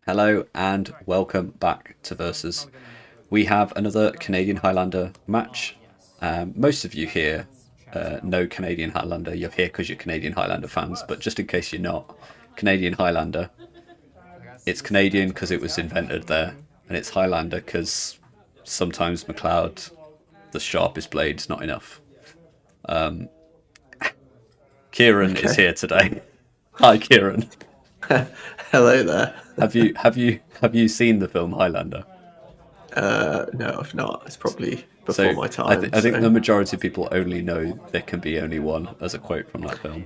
Hello and welcome back to Versus. We have another Canadian Highlander match. Most of you here know Canadian Highlander. You're here because you're Canadian Highlander fans, but just in case you're not, Canadian Highlander, it's Canadian because it was invented there, and it's Highlander because sometimes McLeod, the sharpest blade's not enough. Kieran is Okay. here today. Hi, Kieran. Hello there. Have you seen the film Highlander? No, if not, it's probably So before my I, time. I think the So majority of people only know there can be only one as a quote from that film.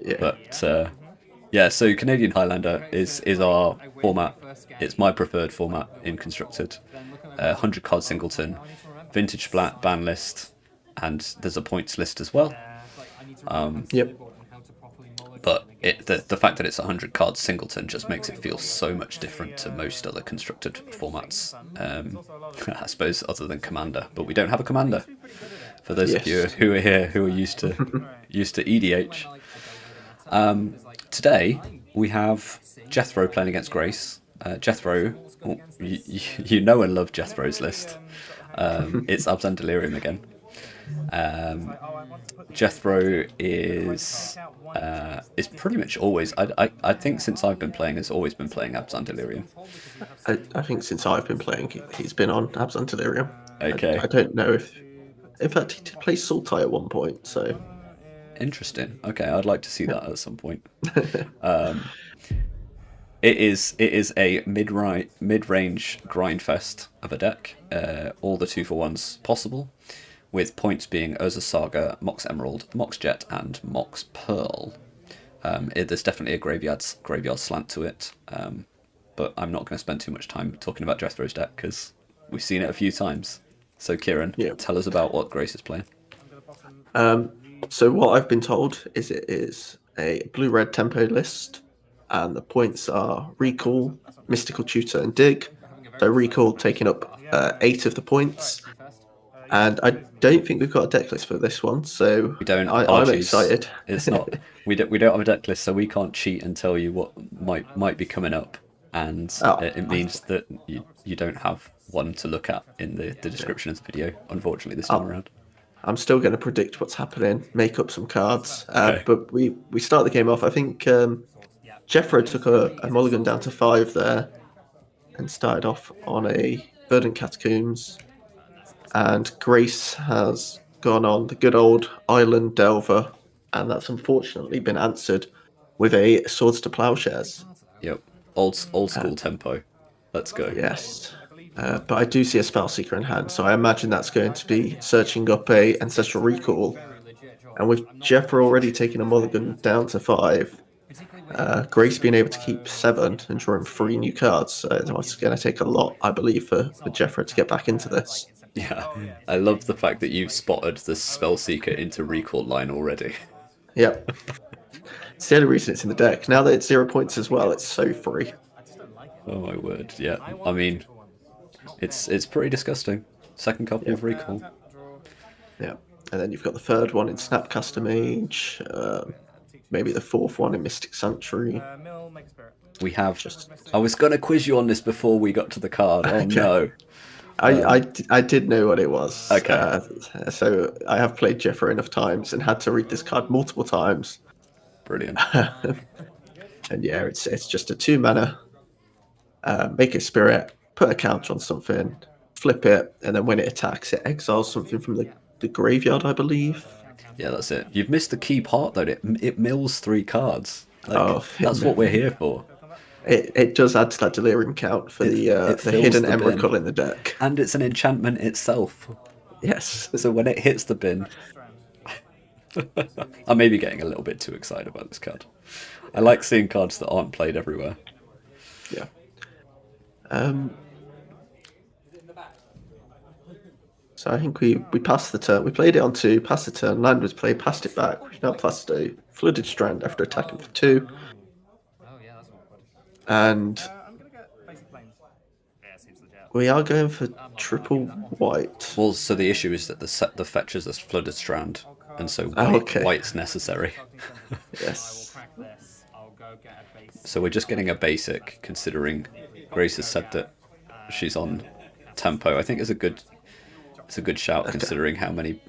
yeah, But yeah, so Canadian Highlander is our format. It's my preferred format in Constructed. 100 card singleton, vintage ban list, and there's a points list as well. yep, But the fact that it's 100 cards singleton just makes it feel so much different to most other constructed formats. I suppose other than Commander, but we don't have a Commander. For those of you yes. who are here who are used to EDH, today we have Jethro playing against Grace. Jethro, well, you know and love Jethro's list. It's Abzan Delirium again. Jethro is pretty much always. I think since I've been playing, has always been playing Abzan Delirium. I think since I've been playing, he's been on Abzan Delirium. I Okay, don't know if, in fact, he did play Sultai at one point. So interesting. Okay, I'd like to see yeah, that at some point. It is a mid range grind fest of a deck. All the 2-for-1s possible, with points being Urza Saga, Mox Emerald, Mox Jet, and Mox Pearl. There's definitely a graveyard slant to it, but I'm not going to spend too much time talking about Jethro's deck because we've seen it a few times. So Kieran, yeah. tell us about what Grace is playing. So what I've been told is it is a blue-red tempo list, and the points are Recall, Mystical Tutor, and Dig. So Recall taking up 8 of the points, and I don't think we've got a deck list for this one, so We don't. I'm Apologies. excited. It's not. We don't have a deck list, so we can't cheat and tell you what might be coming up, and Oh, it means that you don't have one to look at in the yeah. description of the video. Unfortunately, this time Oh, around. I'm still going to predict what's happening, make up some cards, Okay. but we start the game off. I think Jethro took a mulligan down to 5 there and started off on a Verdant Catacombs, and Grace has gone on the good old Island Delver, and that's unfortunately been answered with a Swords to Plowshares. Yep. Old school tempo. Let's go. Yes. But I do see a Spell Seeker in hand, so I imagine that's going to be searching up a Ancestral Recall. And with Jeffrey already taking a mulligan down to 5, Grace being able to keep 7 and drawing 3 new cards, so it's going to take a lot, I believe, for Jeffrey to get back into this. Yeah. I love the fact that you've spotted the Spellseeker into recall line already. Yep. It's the only reason it's in the deck. Now that it's 0 points as well, it's so free. Oh my word. Yeah. I mean, it's pretty disgusting. Second copy Yep. of recall. Yeah. And then you've got the third one in Snapcaster Mage, maybe the fourth one in Mystic Sanctuary. We have. Just I was gonna quiz you on this before we got to the card. Oh okay. no. I did know what it was. Okay. So I have played Jeffrey enough times and had to read this card multiple times. Brilliant. And yeah, it's just a 2 mana, make a spirit, put a counter on something, flip it, and then when it attacks, it exiles something from the graveyard, I believe. Yeah, that's it. You've missed the key part though. It mills 3 cards. Like Oh, that's what we're here for. it does add to that delirium count for It the fills hidden the bin, Emrakul in the deck. and it's an enchantment itself. Yes. So when it hits the bin, I may be getting a little bit too excited about this card. I like seeing cards that aren't played everywhere. Yeah. Um, so I think we passed the turn. We played it on 2, passed the turn. Land was played, passed it back. We've now passed a Flooded Strand after attacking for 2. And we are going for triple white. Well, so the issue is that the fetches are flooded strand, and so Okay. white's necessary. Yes. So we're just getting a basic, considering Grace has said that she's on tempo. I think it's a good shout considering how many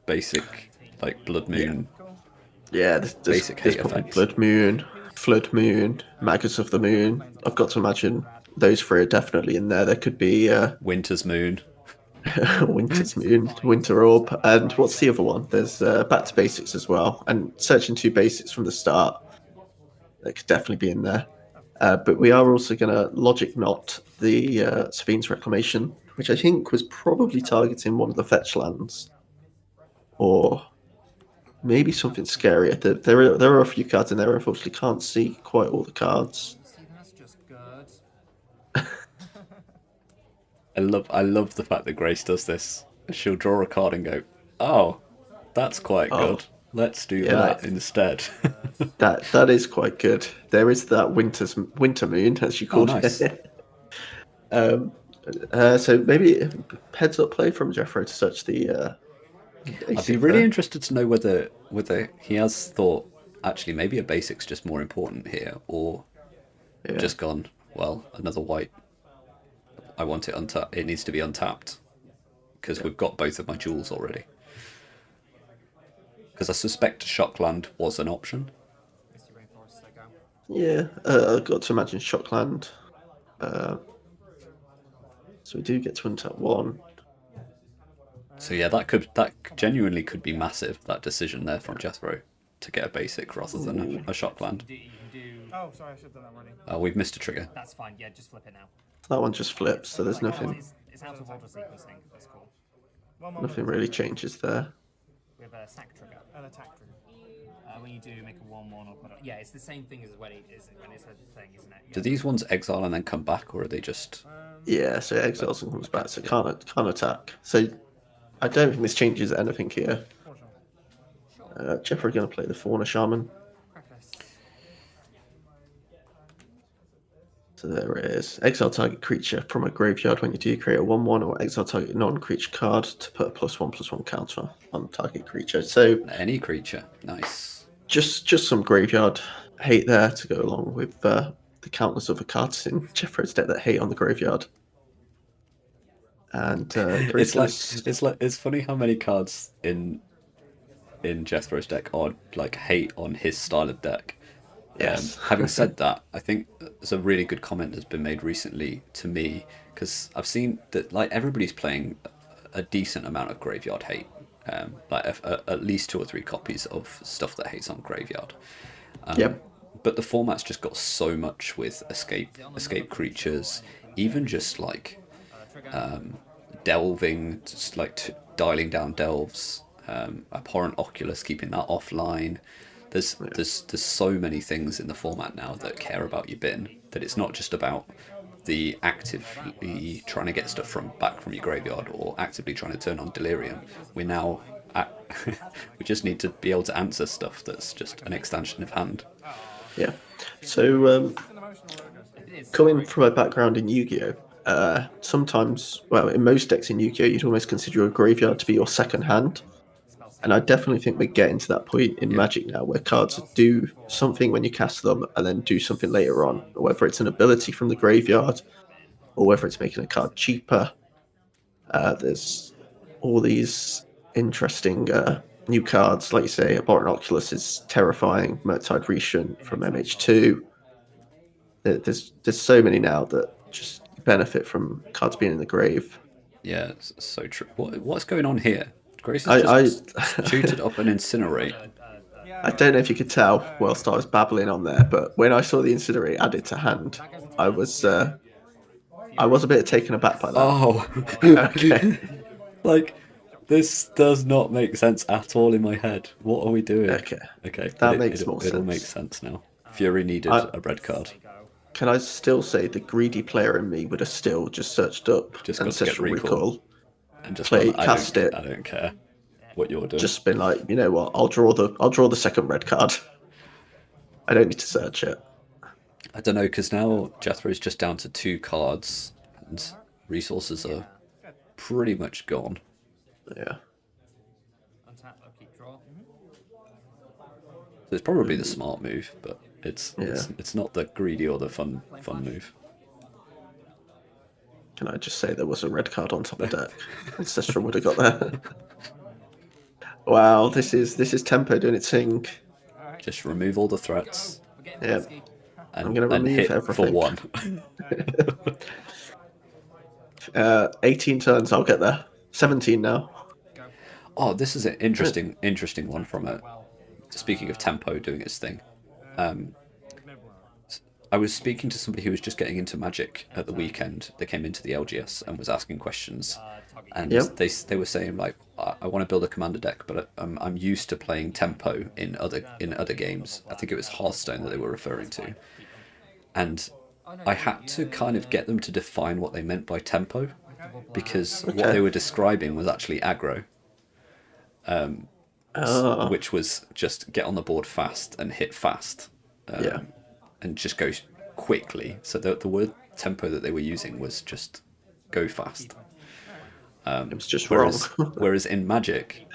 basic like Blood Yeah. Moon Yeah, basic there's hate probably effects. Blood Moon, Flood Moon, Maggots of the Moon. I've got to imagine those three are definitely in there. There could be Winter's Moon. Winter's Moon, Winter Orb, and what's the other one? There's Back to Basics as well, and Searching Two Basics from the start. That could definitely be in there. But we are also going to logic knot the Safine's Reclamation, which I think was probably targeting one of the fetch lands, or maybe something scarier. There are a few cards in there. Unfortunately, can't see quite all the cards. See, that's just good. I love the fact that Grace does this. She'll draw a card and go, "Oh, that's quite Oh, good. Let's do yeah, that instead." that is quite good. There is that Winter Moon, as you Oh, called nice. it. So maybe heads up play from Jethro to search the I'd be basic really there. interested to know whether he has thought actually maybe a basic's just more important here, or Yeah, just gone, well, another white. I want it untapped. It needs to be untapped because yeah, we've got both of my jewels already. Because I suspect Shockland was an option. Misty Rainforest, I go. yeah. I've got to imagine Shockland. So we do get to untap one. So yeah, that genuinely could be massive. That decision there from Jethro to get a basic rather than a Shockland. You can do. Oh, sorry, I should have done that already. We've missed a trigger. That's fine. Yeah, just flip it now. That one just flips, so there's Like, nothing It's out of order sequencing. That's cool. nothing really changes there. We have a sack trigger. An attack trigger. When you do make a 1/1 or put. Yeah, it's the same thing as when it's a thing, isn't it? Do these ones exile and then come back, or are they just? Yeah, so it exiles and comes back, so can't attack. So I don't think this changes anything here. Jeffrey going to play the Fauna Shaman. So there it is. Exile target creature from a graveyard. When you do, create a 1/1 or exile target non-creature card to put a +1/+1 counter on target creature. So Any creature. Nice. just some graveyard hate there to go along with the countless other cards in Jeffrey's deck that hate on the graveyard. And It's funny how many cards in Jethro's deck are like hate on his style of deck. yes. Having said that, I think there's a really good comment that's been made recently to me because I've seen that like everybody's playing a decent amount of graveyard hate, like at least 2 or 3 copies of stuff that hates on graveyard. Yep. But the format's just got so much with escape creatures, even just like delving, just like dialing down delves, abhorrent oculus, keeping that offline. There's so many things in the format now that care about your bin that it's not just about the actively trying to get stuff back from your graveyard or actively trying to turn on delirium. We're now we just need to be able to answer stuff that's just an extension of hand. Yeah. So coming from a background in Yu-Gi-Oh, sometimes, well, in most decks in Yu-Gi-Oh, you'd almost consider your graveyard to be your second hand. And I definitely think we're getting to that point in Magic now where cards do something when you cast them and then do something later on, whether it's an ability from the graveyard or whether it's making a card cheaper. There's all these interesting new cards, like you say, Abhorrent Oculus is terrifying, Murktide Retiant from MH2. There's so many now that just benefit from cards being in the grave. Yeah, it's so true. What's going on here? Grace has just shooted up an Incinerate. I don't know if you could tell whilst I was babbling on there, but when I saw the Incinerate added to hand, I was a bit taken aback by that. Oh, Okay. like this does not make sense at all in my head. What are we doing? Okay. That makes more It'll sense. make sense now. Fury needed a red card. Can I still say the greedy player in me would have still just searched up Just got to get Ancestral Recall and just play, gone, cast it. I don't care what you're doing. Just been like, you know what? I'll draw the second red card. I don't need to search it. I don't know because now Jethro's just down to 2 cards and resources are pretty much gone. Yeah. Untap, upkeep, draw. So it's probably the smart move, but it's not the greedy or the fun move. Can I just say there was a red card on top of deck? Ancestral would have got there. Wow, this is tempo doing its thing. Just remove all the threats We're getting Yeah. risky. I'm going to and remove hit everything. for 1. 18 turns, I'll get there. 17 now. Go. Oh, this is an interesting one from a. Well, Speaking of tempo doing its thing, no I was speaking to somebody who was just getting into Magic at the weekend. They came into the LGS and was asking questions, and Yep. they were saying like, I want to build a commander deck, but I'm used to playing tempo in other games. I think it was Hearthstone that they were referring to, and I had to kind of get them to define what they meant by tempo, because what Okay. they were describing was actually aggro, which was just get on the board fast and hit fast. Yeah. And just go quickly. So the word tempo that they were using was just go fast. It was just wrong. Whereas in Magic,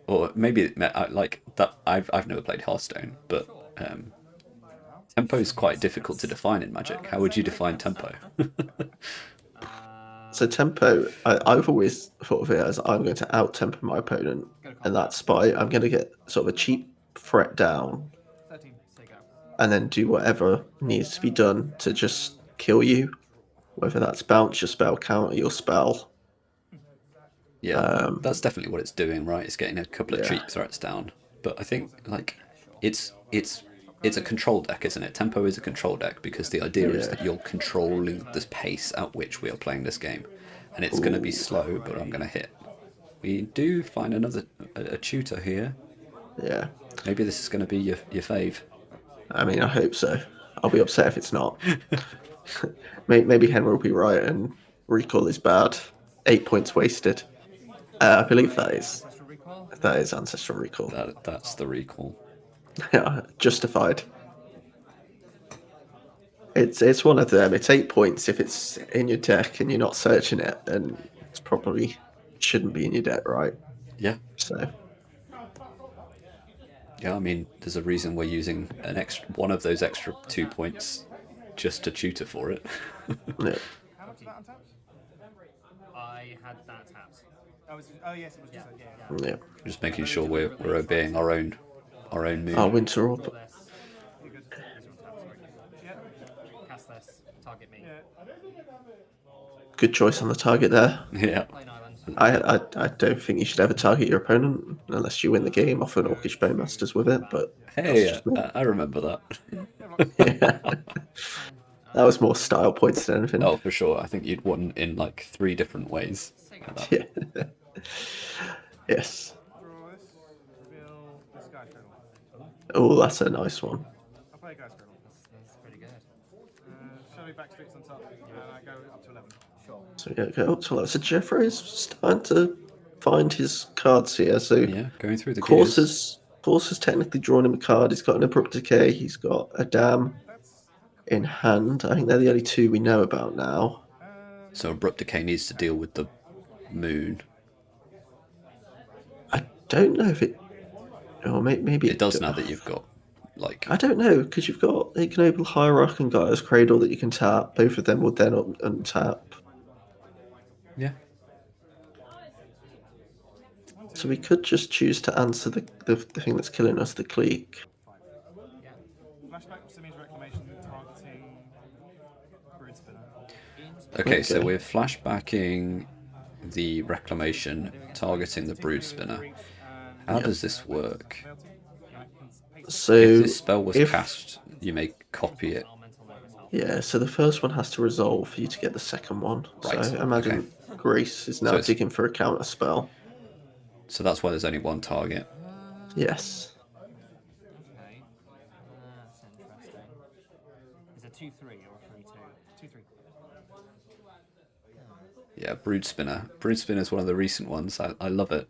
or maybe like that, I've never played Hearthstone, but tempo is quite difficult to define in Magic. How would you define tempo? So tempo, I've always thought of it as I'm going to out-tempo my opponent, and that's by I'm going to get sort of a cheap threat down 13. Take out. and then do whatever needs to be done to just kill you, whether that's bounce your spell, counter your spell. Yeah, that's definitely what it's doing, right? It's getting a couple of Yeah. cheap threats down. But I think like it's a control deck, isn't it? Tempo is a control deck because the idea is that you're controlling the pace at which we are playing this game, and it's going to be slow, but I'm going to hit. We do find another a tutor here. Yeah. Maybe this is going to be your fave. I mean, I hope so. I'll be upset if it's not. Maybe Henry will be right and recall is bad. 8 points wasted. I believe that is ancestral recall. That's the recall. Yeah, justified. It's one of them. It's 8 points if it's in your deck and you're not searching it, and it's probably shouldn't be in your deck, right? Yeah. So Yeah, I mean, there's a reason we're using one of those extra 2 points just to tutor for it. yeah. How much was that untapped? I had that tapped. Oh yes, it was just yeah. Yeah. Just making sure we're obeying our own mood. Oh, Winter Orb. This. You're good. Yeah. Cast this. Target me. Good choice on the target there. Yeah. Play an island. I don't think you should ever target your opponent unless you win the game off an Orcish Bowmasters with it, but Hey, that's just me. I remember that. Yeah. That was more style points than anything. Oh, for sure. I think you'd won in like 3 different ways. Like that. Yeah. Yes. Draw this. Reveal this guy's cradle. Oh, that's a nice one. I'll play a guy's cradle. That's pretty good. Show me back sticks on top, and I go up to 11. Sure. So yeah, go up to that. So Jethro is starting to find his cards here. So Yeah, going through the gears. Course has technically drawn him a card. He's got an Abrupt Decay. He's got a Dam in hand. I think they're the only 2 we know about now. So Abrupt Decay needs to deal with the moon. I don't know if it. Or maybe It does now that you've got like. I don't know because you've got Ignoble Hierarch and Gaia's Cradle that you can tap. Both of them would then untap. Yeah. So we could just choose to answer the thing that's killing us, the clique. Yeah. Flashback Simi's Reclamation targeting Brood Spinner. Okay, so Okay. we're flashbacking the Reclamation, targeting the Brood Spinner. How does this work? So If this spell was if- cast, you may copy it. Yeah, so the first one has to resolve for you to get the second one. Right, So imagine Grace is now So it's- digging for a counter spell. So that's why there's only one target. Yes. Okay. That's interesting. Is it 2-3 or 3-2? 2-3. Yeah, Brood Spinner. Brood Spinner is one of the recent ones. I love it.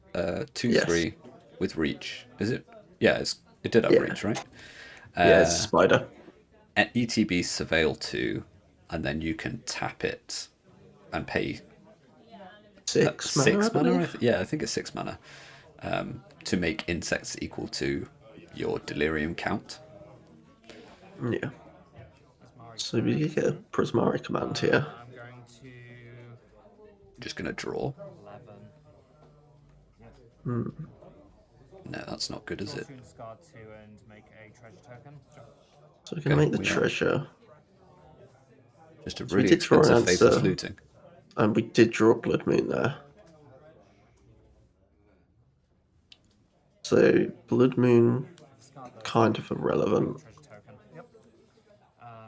2/3 with reach. Is it? Yeah, it did have Yeah. reach, right? Yeah, it's a spider. At ETB Surveil 2, and then you can tap it and pay 6 mana. 6 I mana. believe. Yeah, I think it's 6 mana to make insects equal to your delirium count. Yeah. So we get a Prismari command here. I'm going to Just gonna draw. 11. No, that's not good, is it? Fortune Scar 2 and make a treasure token. Sure. So we can Okay, make the we are. treasure. Just a So we really did draw an expensive faceless answer. looting. And we did draw Blood Moon there. So Blood Moon, kind of irrelevant. Treasure token. Yep.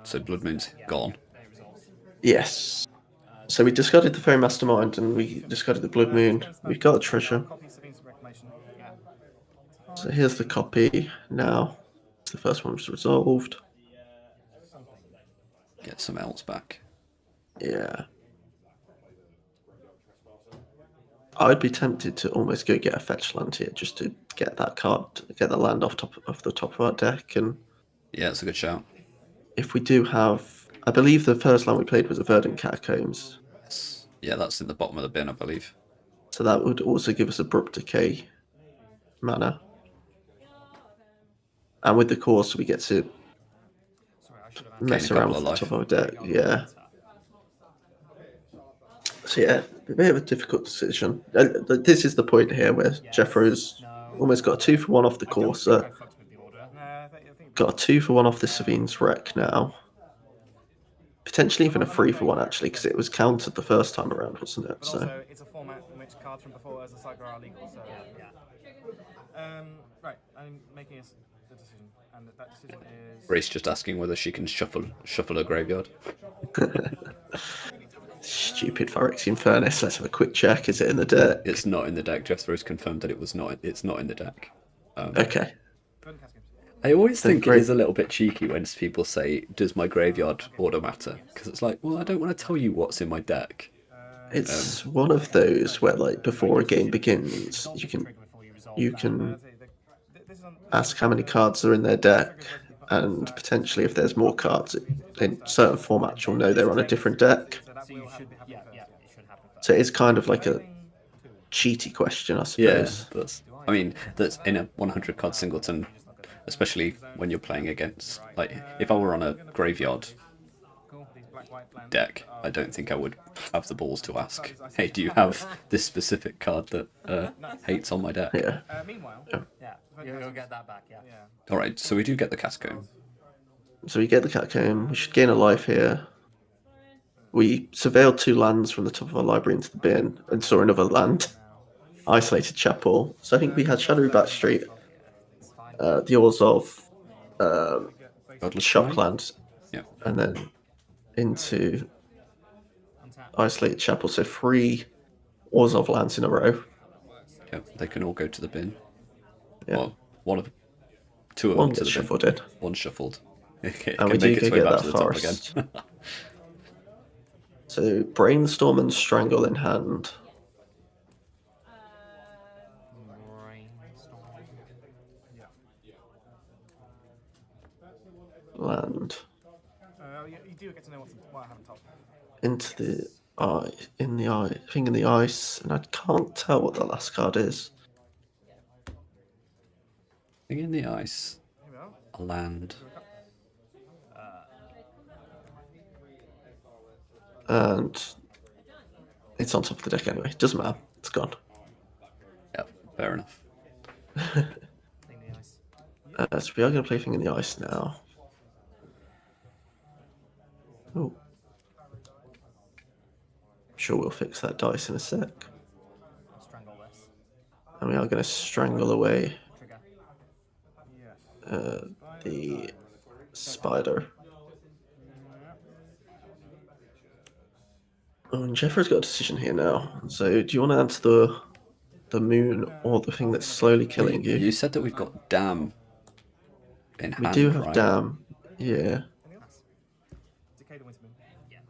So Blood Moon's gone. They resolve. Yes. So we discarded the Fairy Mastermind and we discarded the Blood Moon. We've got a treasure. Copy Sabine's Reclamation. Yeah. So here's the copy now. The first one was resolved. Get some else back. Yeah. I'd be tempted to almost go get a fetch land here just to get that card, get the land off the top of our deck. And Yeah, it's a good shout. if we do have, I believe the first land we played was a Verdant Catacombs. Yes. Yeah, that's in the bottom of the bin, I believe. So that would also give us Abrupt Decay mana. And with the course, we get to Sorry, I should have mess Gain a around couple with the of top of our deck. Yeah. So yeah, a bit of a difficult decision. This is the point here where Jethro's almost got a 2-for-1 off the Corsair, I fucked with the order. I think got a 2-for-1 off the Sabine's Wreck now. Potentially even a 3-for-1 actually, because it was countered the first time around, wasn't it? But So also, it's a format in which cards from before as a cycle are legal. So, right, I'm making the decision, and that decision is. Grace just asking whether she can shuffle her graveyard. stupid Phyrexian Furnace. Let's have a quick check. Is it in the deck? It's not in the deck. Jethro's confirmed that it's not in the deck. Okay. Verdant Catacombs. I always think it great. is a little bit cheeky when people say, "Does my graveyard order matter?" Because it's like, well, I don't want to tell you what's in my deck. It's one of those where, like, before a game begins, you can This is on. ask how many cards are in their deck, and potentially if there's more cards in certain formats, you'll know they're on a different deck. So that So will you happen. should, it should happen first. So it's kind of like a cheaty question, I Yeah, suppose. that's in a 100 card singleton, especially when you're playing against, like, if I were on a graveyard Cool. These black-white lands deck, are- I don't think I would have the balls to ask, "Hey, do you have this specific card that hates on my deck?" Yeah. Meanwhile, Yeah, you'll get that back, yeah. yeah. All right, so we do get the Catacomb. So we get the Catacomb. We should gain a life here. We surveilled 2 lands from the top of our library into the bin and saw another land. Isolated Chapel. So I think we had Shadowy Backstreet, the Orzhov, Godless Shrine? Shockland, Yeah. and then into Untap. Isolated Chapel. So 3 Orzhov lands in a row. Yeah, they can all go to the bin. Yeah. Well, two of One them to gets the shuffled bin. in. One shuffled. It And we can do make its go way get back that to the top forest. again. So Brainstorm and Strangle in hand. Brainstorm. Land You do get to know what I have on top. into the eye, in the eye, thing in the ice, and I can't tell what the last card is. Thing in the ice. Here we are. A land. And it's on top of the deck anyway. Doesn't matter. It's gone. Yeah, fair enough. Thing the ice. So we are going to play Thing in the Ice now. Oh. Sure, we'll fix that dice in a sec. I'll strangle this. And we are going to strangle away Trigger. Yes. the spider. Oh, and Jeffrey's got a decision here now. So do you want to answer the moon or the thing that's slowly killing you? You said that we've got Dam in We hand, do have right? Dam. Yeah. Anything else? Decay the Winter Moon.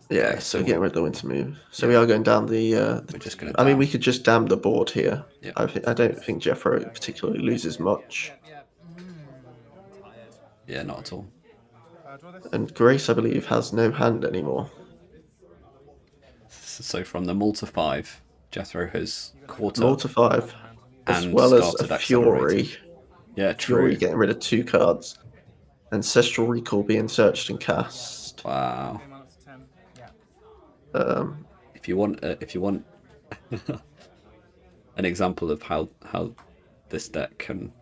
Yeah, Okay, so so getting rid of the winter moon. So we are going down the. We're just going I mean, to. we could just dam the board here. Yeah. I don't think Jethro particularly loses much. Yeah. Tired. Yeah, not at all. Draw this. And Grace, I believe, has no hand anymore. So from the Malta 5, Jethro has caught Roll up to 5, as and well as started a Fury. accelerating. Yeah, Fury true. getting rid of 2 cards. Ancestral Recall being searched and cast. Wow. Minus 10. Yeah. If you want An example of how this deck can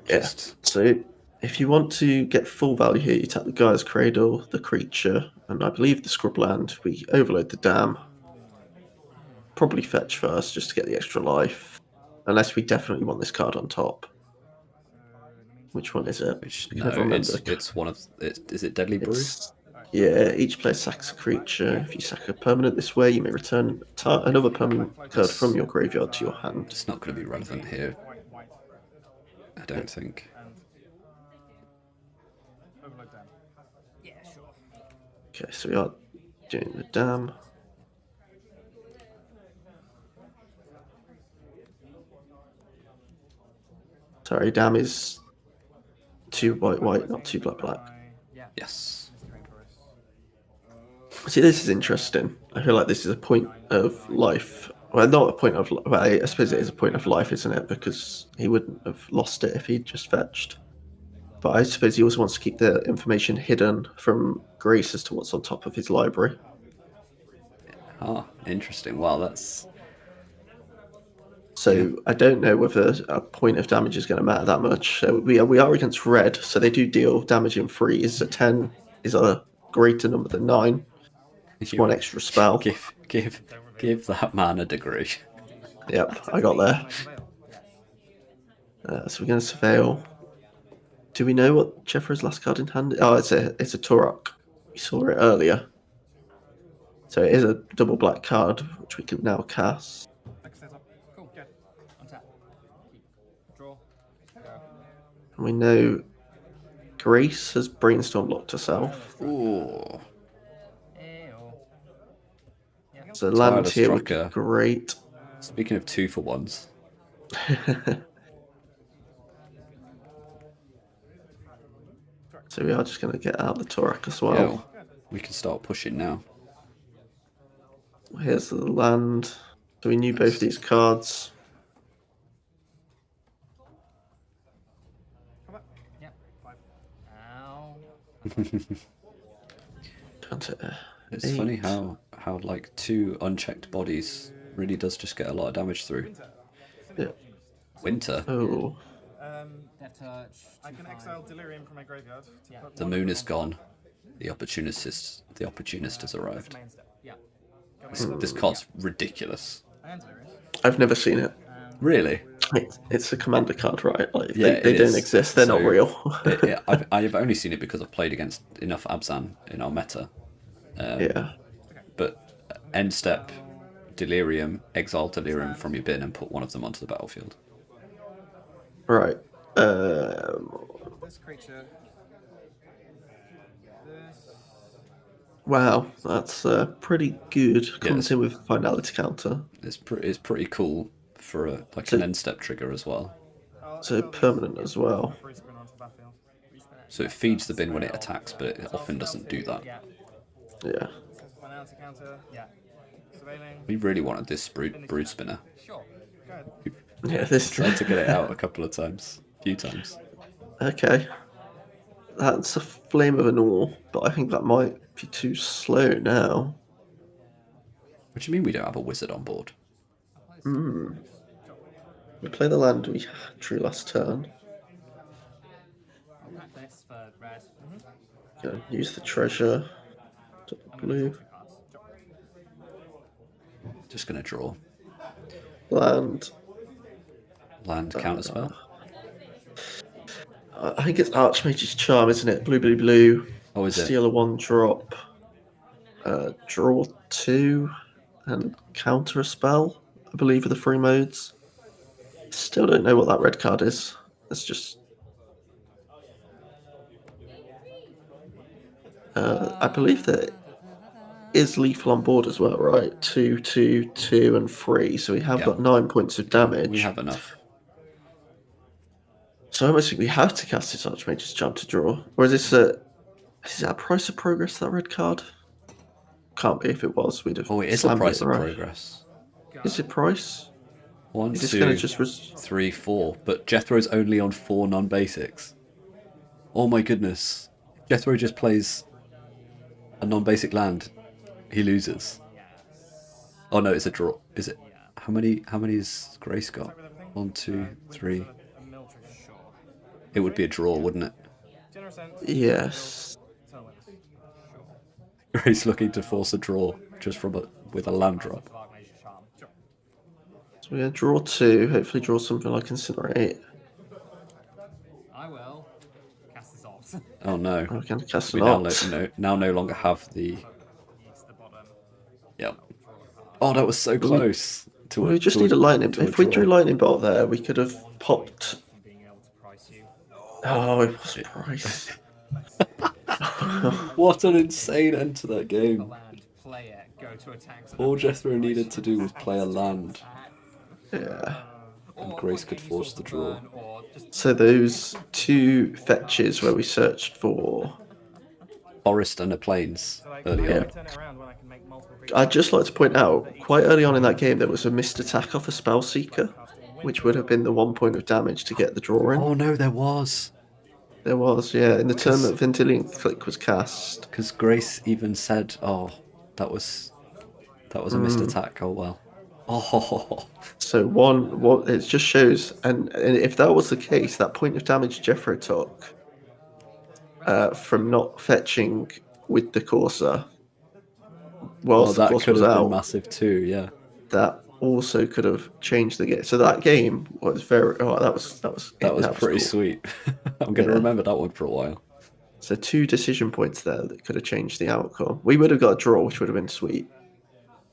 Yeah. just So if you want to get full value here, you tap the Guy's Cradle, the creature, and I believe the Scrubland. We overload the dam. Probably fetch first just to get the extra life. Unless we definitely want this card on top. Which one is it? which I can no, never remember. it's one of is it Deadly Brew? Yeah, each player sacks a creature. If you sack a permanent this way, you may return another permanent card from your graveyard to your hand. It's not going to be relevant here, I don't think. Overload down. Yeah, sure. Okay, so we are doing the dam. Sorry, dam is 2 white, white, not 2 black, black. Yeah. Yes. See, this is interesting. I feel like this is a point of life. Well, not a point of. Well, I suppose it is a point of life, isn't it? Because he wouldn't have lost it if he'd just fetched. But I suppose he also wants to keep the information hidden from Grace as to what's on top of his library. Ah, interesting. Wow, that's So Yeah. I don't know whether a point of damage is going to matter that much. So we are against red, so they do deal damage in threes. A 10 is a greater number than 9. It's one extra spell. give that man a degree. Yep, I got there. So we're going to surveil. Do we know what Jethro's last card in hand is? Oh, it's a Turok. We saw it earlier. So it is a double black card, which we can now cast. Next setup. Cool. Good. Untap. Draw. Go. And we know Grace has Brainstorm locked herself. Ooh. Ew. Yeah. So land Tireless here would be Trucker. great. Speaking of 2-for-1s, So we are just going to get out the Turok as well. yeah, we can start pushing now. Here's the land. So we knew both these cards. Come up. Yeah. 5. Ow. Down to It's 8. funny how like 2 unchecked bodies really does just get a lot of damage through. Yeah. Winter. Oh, Death touch. I can exile Delirium from my graveyard. Yeah. The moon is gone. The opportunist has arrived. Main step. Yeah. This card's ridiculous. And Delirium. I've never seen it. Really? It's a commander card, right? Like Yeah, they it don't is. exist. They're not So, real. I've only seen it because I've played against enough Abzan in our meta. Yeah. But end step, Delirium, exile Delirium from your bin and put one of them onto the battlefield. Right. This creature. This. Wow, that's pretty good. Comes in with finality counter. It's pretty cool for an end step trigger as well. So permanent as well. Free spin onto the battlefield. So it feeds the bin when it attacks, but it often doesn't do that. Yeah. Yeah. Finality counter. Yeah. Surveilling. We really wanted this brood spinner. Sure. Go ahead. Yeah, this. Tried to get it out a few times. Okay. That's a flame of an ore, but I think that might be too slow now. What do you mean we don't have a wizard on board? We play the land we drew last turn. I'll pack this for red. Gonna use the treasure. Double blue. Just gonna draw. Land. Land counterspell. I think it's Archmage's Charm, isn't it? Blue, blue, blue. Oh, is it? Steal a 1-drop. Draw 2 and counter a spell, I believe, are the 3 modes. Still don't know what that red card is. It's just. I believe that is lethal on board as well, right? 2, 2, 2, and 3. So we have got 9 points of damage. We have enough. So I almost think we have to cast this Archmage's Charm to draw. Or is this a. Is that a price of progress, that red card? Can't be. If it was, we'd have. Oh, it is a slammed price it, of right? progress. Is it price? 1, Is this 2, going to just. 3, 4. But Jethro's only on 4 non-basics. Oh my goodness. Jethro just plays a non-basic land. He loses. Oh no, it's a draw. Is it? How many has Grace got? 1, 2, 3. A military, sure. It would be a draw, wouldn't it? General sense. Yes. Turn wins. Grace looking to force a draw just with a land drop. Sure. So we're going to draw 2. Hopefully draw something like Incinerate. I will cast this off. Oh no. We're going to cast We an now Opt. no longer have the. Use the bottom. Yep. Oh, that was so close. To We just need a lightning. If we drew lightning bolt there, we could have popped. Being able to price you. Oh, it was price. What an insane end to that game. Land, play it, go to attacks. All Jethro needed to do was play a land, Yeah. and Grace could force the draw. So those 2 fetches where we searched for. Forest and the plains early Yeah. on. Turn it around when I can make multiple I'd just like to point out, quite early on in that game, there was a missed attack off a Spell Seeker, which would have been the 1 point of damage to get the draw in. Oh no, there was. There was, yeah. In the turn that Ventilian Click was cast. Because Grace even said, "Oh, that was a missed attack." Oh well. Oh. So it just shows, and if that was the case, that point of damage Jethro took from not fetching with the Corsair, Well, whilst the that Corsair could was have been out, massive too. Yeah. that also could have changed the game. So that game was very. Oh, that was Pretty cool. sweet. I'm going to remember that one for a while. So 2 decision points there that could have changed the outcome. We would have got a draw, which would have been sweet.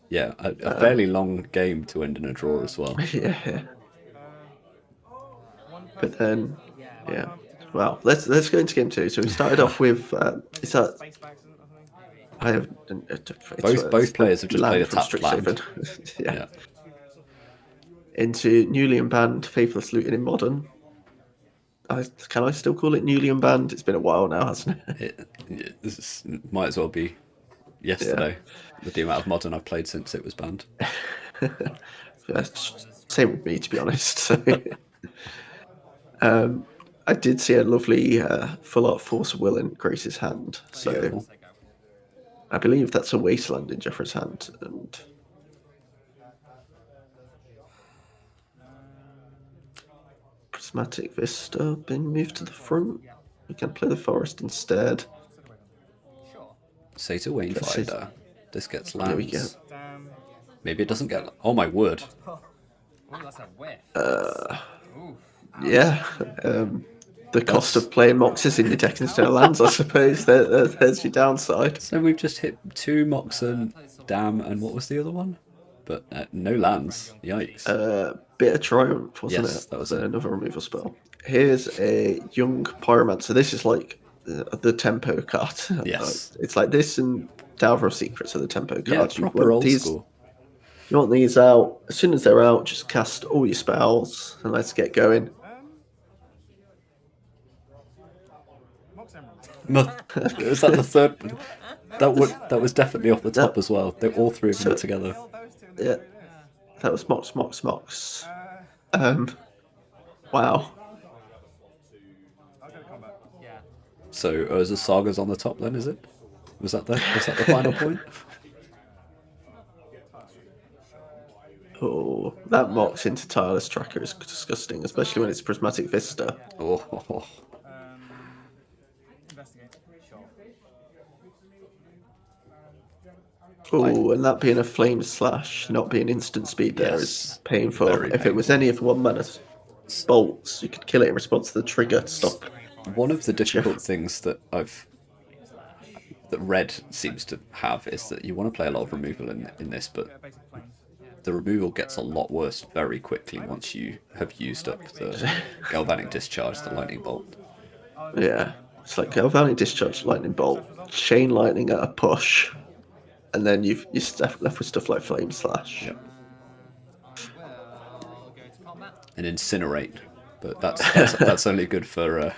Yeah, a fairly long game to end in a draw as well. Yeah. But then, yeah. Well, let's go into game 2. So we started off with is that space back, isn't it, I think? I have Both players have just played a from tapped land. Strixhaven. yeah. Yeah. Into newly unbanned Faithless Looting in Modern. Can I still call it newly unbanned? It's been a while now, hasn't it? This might as well be yesterday, with the amount of Modern I've played since it was banned. Same with me, to be honest. So, I did see a lovely full art Force of Will in Grace's hand. So Beautiful. I believe that's a Wasteland in Jeffrey's hand. And Prismatic Vista being moved to the front. We can play the Forest instead. Say to Wanefinder, this gets lands. There we go. Damn. Maybe it doesn't get. Oh my word! Oh, that's a whiff. Yeah. The cost of playing Moxes in your deck instead of lands, I suppose. There's your downside. So we've just hit 2 Moxen, Dam, and what was the other one? But no lands. Yikes! Bit of Triumph, wasn't Yes, it? that was another removal spell. Here's a Young Pyromancer. This is like the tempo card. Yes. It's like this and Dalver of Secrets are the tempo Yeah, cards. proper old school. You want these out. As soon as they're out, just cast all your spells and let's get going. Mox Emerald. No, was that the third? That was definitely off the top as well. All 3 of them were together. Yeah. That was Mox. Wow. I'll go to combat. Yeah. So Urza Saga's on the top then, is it? Was that the final point? Oh, that Mox into Tireless Tracker is disgusting, especially when it's Prismatic Vista. Oh. Investigate. Sure. Oh, and that being a Flame Slash, not being instant speed there is Yes, painful. very If it was any of 1 mana bolts, you could kill it in response to the trigger to stop. One of the difficult things that Red seems to have is that you want to play a lot of removal in this, but Basic flames. the removal gets a lot worse very quickly once you have used up the Galvanic Discharge, the Lightning Bolt. Yeah, it's like Galvanic Discharge, Lightning Bolt, Chain Lightning at a push, and then you're left with stuff like Flame Slash. Yep. We'll go to combat. And Incinerate, but that's only good for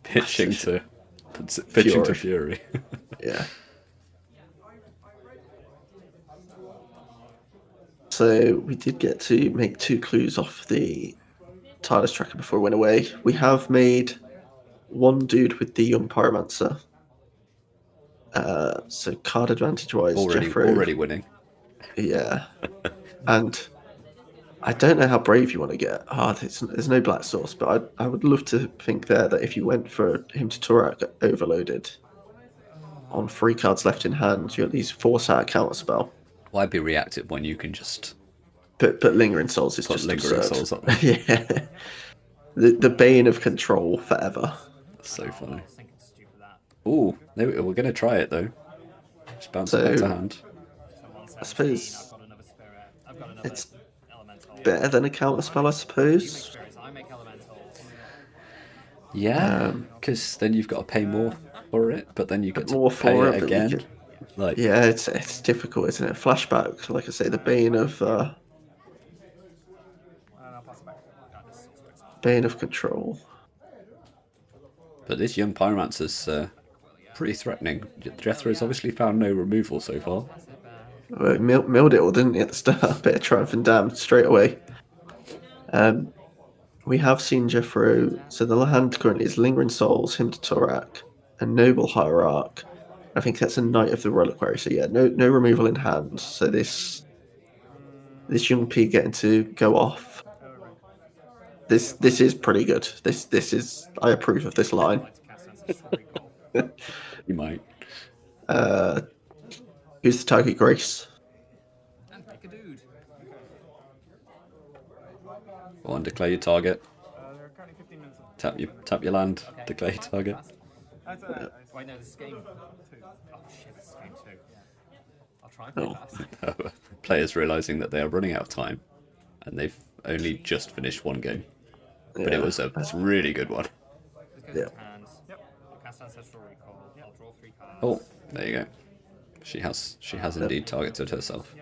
pitching to Fury. Yeah. So we did get to make 2 clues off the Tireless Tracker before it went away. We have made 1 dude with the Young Pyromancer. So card advantage wise, Jethro. already winning. Yeah, and I don't know how brave you want to get. There's no black source, but I would love to think there that if you went for him to Torak overloaded on 3 cards left in hand, you at least force out a counter spell. Why be reactive when you can just But Lingering Souls is put just Lingering absurd. Souls up there? Yeah, the bane of control forever. That's so funny. I was thinking stupid that. Ooh, we're going to try it though. Just bounce it back to So hand. So 117, I suppose I've got another spirit. I've got another it's elemental. better than a counter spell, I You make suppose. spirits, I make elementals. Yeah, because then you've got to pay more for it, but then you get to More pay for it it, but you again. get, Like, yeah, it's difficult, isn't it? Flashback, like I say, the bane of And I'll pass it back. bane of control. but this young pyromancer's pretty threatening. Jethro's obviously found no removal so far. Well, it milled it all, didn't he, at the start? Bit of Triumph and Damn straight away. We have seen Jethro. So the hand currently is Lingering Souls, Hymn to Torak, a Noble Hierarch. I think that's a Knight of the Reliquary. So yeah, no removal in hand. So this young P getting to go off. This is pretty good. This is, I approve of this line. Like to cast Ancestral Recall. You might. Who's the target, Grace? And make a dude. Go on, declare your target. There are currently 15 minutes left. Tap your land. Declare your target. That's Wait, no, this is game 2. Oh shit, this is game 2. I'll try and Oh. play fast. Players realizing that they are running out of time, and they've only just finished one game, but it was a really good one. This goes Yeah. in hand. I'll cast Ancestral Recall. I'll draw 3 cards. Oh, there you go. She has indeed targeted herself.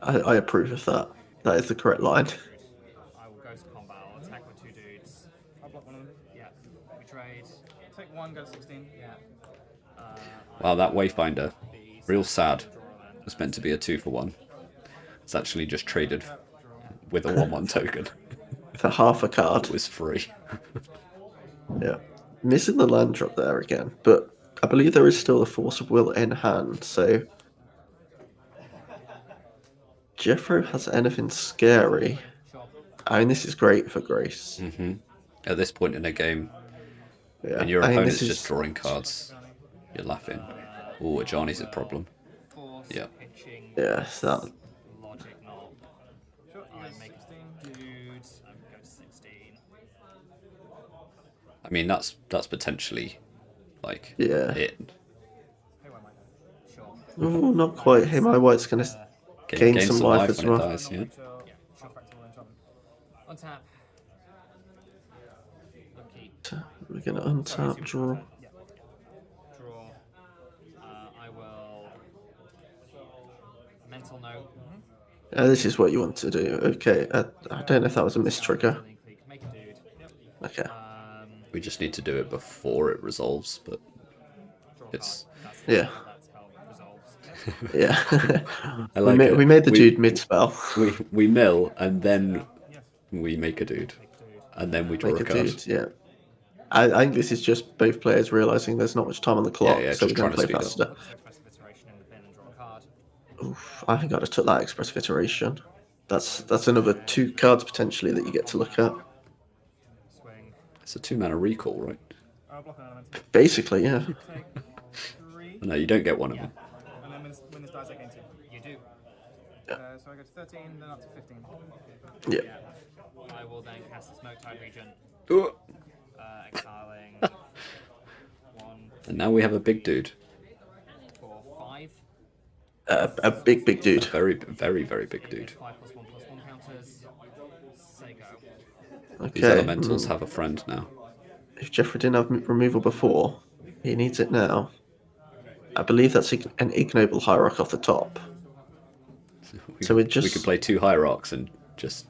I approve of that. That is the correct line. I will go to combat. I'll attack with 2 dudes. I'll block one of them. Yeah. We trade. Take 1, go to 16. Yeah. Wow, that Wayfinder, real sad. Was meant to be a 2-for-1. It's actually just traded with a 1/1 token. For half a card. It was free. Yeah. Missing the land drop there again, but I believe there is still a Force of Will in hand, so Jethro has anything scary. I mean, this is great for Grace. At this point in the game, Yeah. when your I mean, opponent's this just is drawing cards, you're laughing. Oh, Ajani's a problem. Force, Yeah. pitching, yeah, so that, logic knob. I make a dude. I go to 16. I mean, that's potentially like Yeah. it. Sure. oh, not quite. Hey, my white's gonna gain some life as when well. it dies. Yeah. Sure, fractal enchantment. On tap. Upkeep. We're gonna untap, draw. Draw. I will. Mental note. This is what you want to do. Okay, I don't know if that was a mistrigger. Make a dude. Okay. We just need to do it before it resolves, but Draw it's. card. That's Yeah. That spell resolves. Yeah. I like it. we made the dude mid spell. We mill and then we make a dude, and then we draw Make a a card. dude, yeah. I think this is just both players realizing there's not much time on the clock, yeah, so we're just going to play trying to speed faster. Expressive iteration in the bin and draw a card. Oof, I think I'd have took that expressive iteration. That's another 2 cards potentially that you get to look at. Swing. It's a 2-mana recall, right? I'll block an element. Basically, yeah. Take 3. No, you don't get one of them. And then when this dies, I gain 2. You do. So I go to 13, then up to 15. Yeah. I will then cast the Smoke Tide Regent. Ooh. Exiling 1, And now we have a big dude. 4, 5. A big dude. Very, very, very big dude. 5+1/+1 counters. Say go. These Okay. elementals have a friend now. If Jeffrey didn't have removal before, he needs it now. I believe that's an ignoble hierarch off the top. So we We just- could play 2 hierarchs and just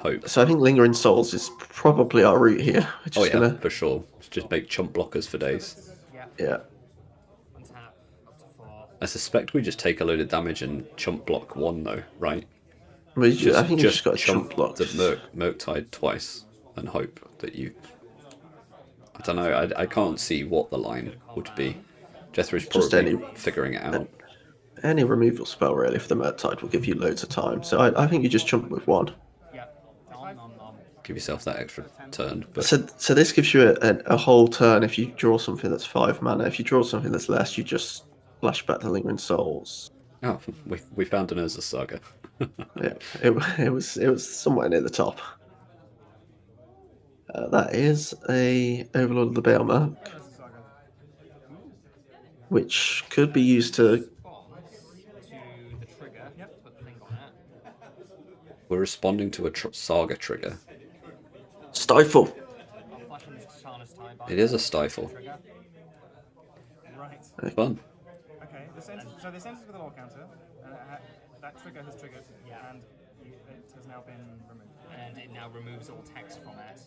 hope. So I think Lingering Souls is probably our route here. We're just Oh yeah, gonna, for sure. Just make chump blockers for days. yeah. Untap. Up to 4. I suspect we just take a load of damage and chump block 1 though, right? I think you just got to chump block. the Murktide twice and hope that you. I don't know. I can't see what the line would be. Jethro's Just probably any- figuring it out. any removal spell really for the Murktide will give you loads of time. So I think you just jump with one. Yeah. Give yourself that extra turn. But So this gives you a whole turn if you draw something that's 5 mana. If you draw something that's less, you just flash back the Lingering Souls. oh, we found an Urza Saga. Yeah, it was somewhere near the top. That is a Overlord of the Baelmerk, which could be used to. Response to the trigger. Yep. Put the thing on it. We're responding to a Saga trigger. Stifle. I'm flashing this Tishana's Time It is a stifle. trigger. Right. Fun. Okay. So the sentence with a lore counter, and that trigger has triggered, and it has now been removed. And it now removes all text from it.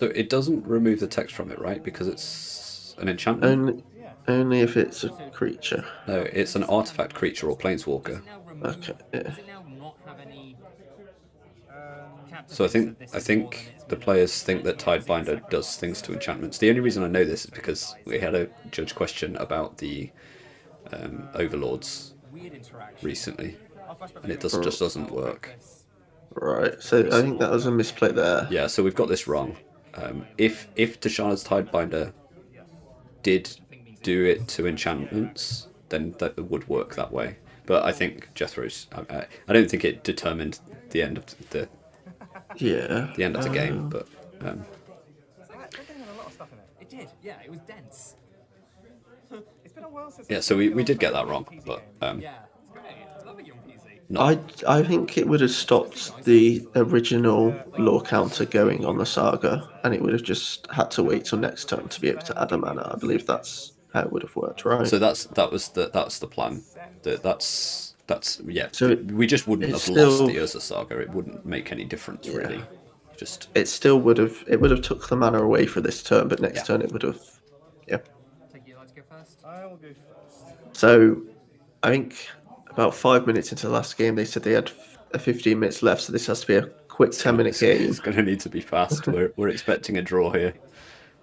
So it doesn't remove the text from it, right? Because it's an enchantment? Only if it's a creature. No, it's an artifact creature or planeswalker. Now remove, Okay. Yeah. Does it now not have any? So I think the players think that Tidebinder does things to enchantments. The only reason I know this is because we had a judge question about the overlords Weird interaction. recently, and it just doesn't work. Right. So I think that was a misplay there. Yeah, so we've got this wrong. If Tashana's Tidebinder did do it to enchantments, then that would work that way. But I think Jethro's. I don't think it determined the end of the game. But That game had a lot of stuff in it. It did. Yeah, it was dense. It's been a while since. yeah, so we did get that wrong. But Yeah, it's great. I love a young PC. I think it would have stopped the original lore counter going on the saga, and it would have just had to wait till next turn to be able to add a mana. I believe that's how it would have worked, right? so that's the plan. That's yeah. So we just wouldn't have it's lost still- the Urza Saga. It wouldn't make any difference really. Just It still would have took the mana away for this turn, but next turn it would have. Yeah. Take you like to go first. I will go first. So I think about 5 minutes into the last game, they said they had 15 minutes left, so this has to be a quick 10-minute game. It's going to need to be fast. We're expecting a draw here.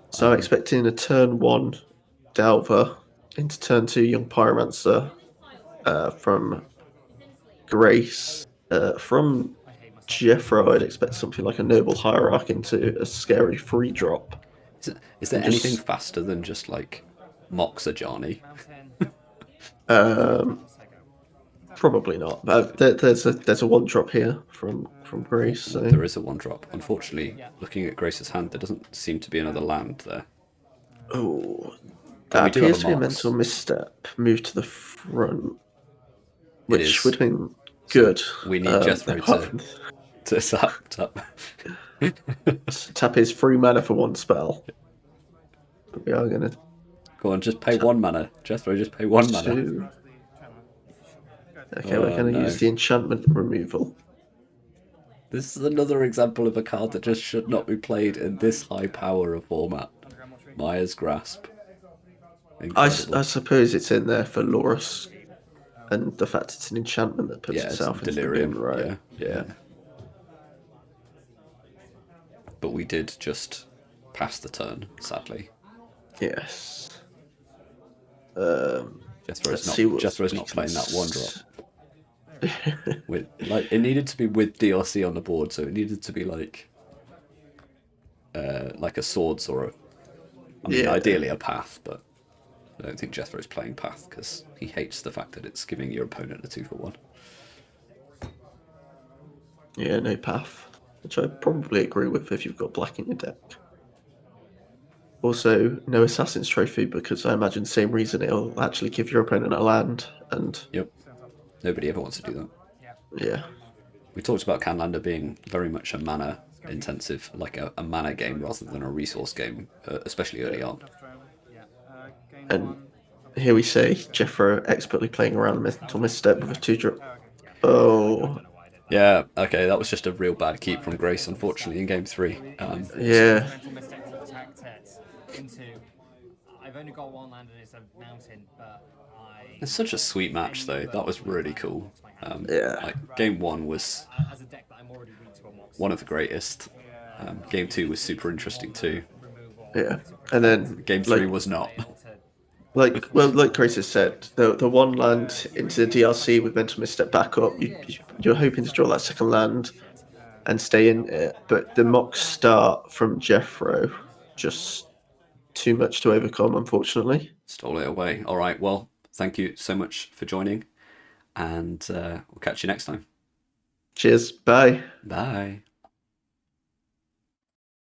So I'm expecting a turn 1 Delver into turn 2 Young Pyromancer from Grace. From Jethro, I'd expect something like a Noble Hierarch into a scary free drop. Is there Just- anything faster than just like Mox Ajani? Mountain. Probably not. But there's a 1-drop here from Grace. So. There is a 1-drop. Unfortunately, looking at Grace's hand, there doesn't seem to be another land there. Oh, we that do have appears a to be a Mox. mental misstep. Move to the front, It which is. would have been good. We need Jethro apart from- to tap. tap his free mana for 1 spell. But we are going to Go on, just pay 1 mana. Jethro, just pay 1 mana. do. Okay, we're Oh, going to no. use the enchantment removal. This is another example of a card that just should not be played in this high power of format. Maya's Grasp. I Incredible. suppose it's in there for Loris, and the fact it's an enchantment that puts Yeah, it's itself into the Delirium, bin, right? yeah. But we did just pass the turn, sadly. Yes. Jethro's see what not we playing can that 1-drop. With it needed to be with DRC on the board, so it needed to be like a swords or ideally a path, but I don't think Jethro's playing path because he hates the fact that it's giving your opponent a 2-for-1. Yeah, no path, which I probably agree with if you've got black in your deck. Also, no Assassin's Trophy because I imagine same reason it'll actually give your opponent a land, and Yep. Nobody ever wants to do that. yeah. We talked about Canlander being very much a mana intensive, like a mana game rather than a resource game, especially early on. Game And 1. here we say Jethro expertly playing around a mental misstep with a 2-drop. Oh, Yeah, okay, that was just a real bad keep from Grace, unfortunately, in game 3. yeah. Mental mistake to attack it into. I've only got 1 land and it's a mountain, but It's such a sweet match, though. That was really cool. Yeah. Like, game 1 was as a deck that I'm already weak to a mox. one of the greatest. Game 2 was super interesting too. Removal. Yeah, and then Game 3 was not. Able to like Grace has said, the one land into the DLC with Mental Misstep back up, you're hoping to draw that second land and stay in it, but the mock start from Jethro, just too much to overcome, unfortunately. Stole it away. All right, well, thank you so much for joining, and we'll catch you next time. Cheers, bye. Bye.